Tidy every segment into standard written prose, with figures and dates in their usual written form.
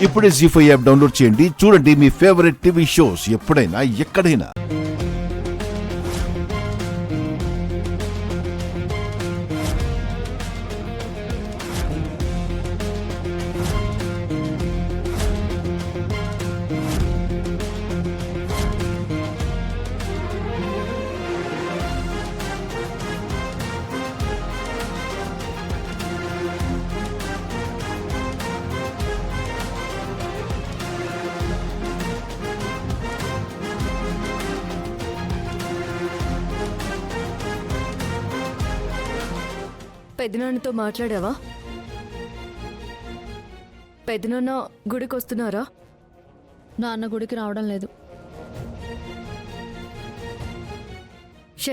ఇప్పుడే జీ5 app download చేయండి. చూడండి మీ ఫేవరెట్ టీవీ షోస్ ఎప్పుడైనా ఎక్కడైనా. పెద్దనాన్నతో మాట్లాడావా? పెద్దనాన్న గుడికి వస్తున్నారా? నాన్న గుడికి రావడం లేదు.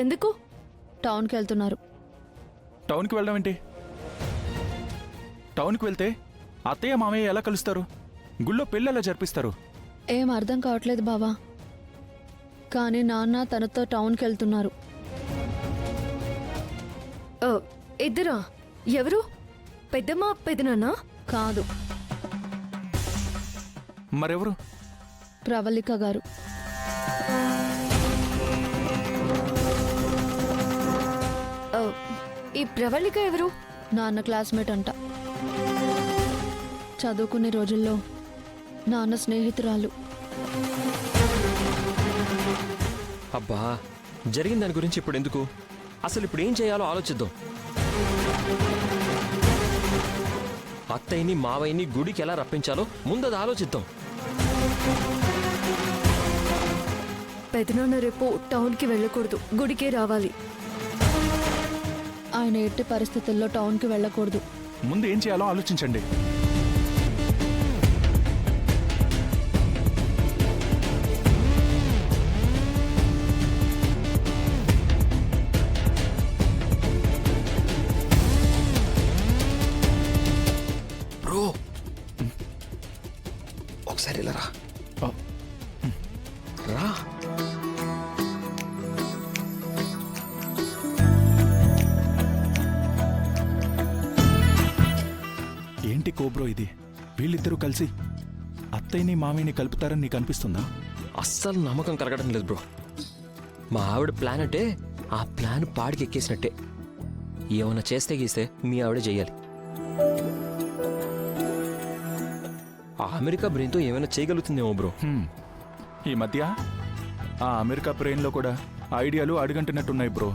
ఎందుకు? టౌన్కి వెళ్తున్నారు. టౌన్కి వెళ్ళడం ఏంటి? టౌన్కి వెళ్తే అత్తయ్య మామయ్య ఎలా కలుస్తారు? గుళ్ళో పెళ్ళి ఎలా జరిపిస్తారు? ఏం అర్థం కావట్లేదు బావా, కానీ నాన్న తనతో టౌన్కి వెళ్తున్నారు. ఇద్దరా? ఎవరు? పెద్దమ్మ పెద్దనాన్న? కాదు, మరెవరు? ప్రవళిక గారు. ఈ ప్రవళిక ఎవరు? నాన్న క్లాస్మేట్ అంట. చదువుకునే రోజుల్లో నాన్న స్నేహితురాలు. అబ్బా, జరిగిన దాని గురించి ఇప్పుడు ఎందుకు? అసలు ఇప్పుడు ఏం చేయాలో ఆలోచిద్దాం. అత్తయ్యని మావయ్యని గుడికి ఎలా రప్పించాలో ముందది ఆలోచిద్దాం. పెద్దనాన్న రేపు టౌన్కి వెళ్ళకూడదు, గుడికే రావాలి. ఆయన ఎట్టి పరిస్థితుల్లో టౌన్కి వెళ్ళకూడదు. ముందు ఏం చేయాలో ఆలోచించండి. బ్రో, ఒకసారి ఇలా రా. రా. ఏంటి కోబ్రో ఇది? వీళ్ళిద్దరూ కలిసి అత్తయ్యని మామయ్యని కలుపుతారని నీకు అనిపిస్తుందా? అస్సలు నమ్మకం కలగడం లేదు బ్రో. మా ఆవిడ ప్లాన్ అంటే ఆ ప్లాన్ పాడికి ఎక్కేసినట్టే. ఏమన్నా చేస్తే గీస్తే మీ ఆవిడ చెయ్యాలి. ఆ అమెరికా బ్రెయిన్తో ఏమైనా చేయగలుగుతుందేమో బ్రో. ఈ మధ్య ఆ అమెరికా బ్రెయిన్లో కూడా ఐడియాలు అడుగంటున్నట్టున్నాయి బ్రో.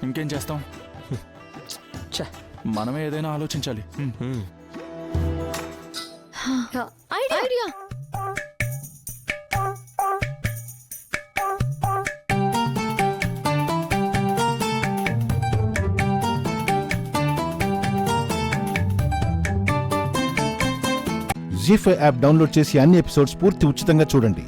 ఇంకేం చేస్తాం? ఛ, మనమే ఏదైనా ఆలోచించాలి. ఐడియా. జీ5 యాప్ డౌన్లోడ్ చేసి అన్ని ఎపిసోడ్స్ పూర్తి ఉచితంగా చూడండి.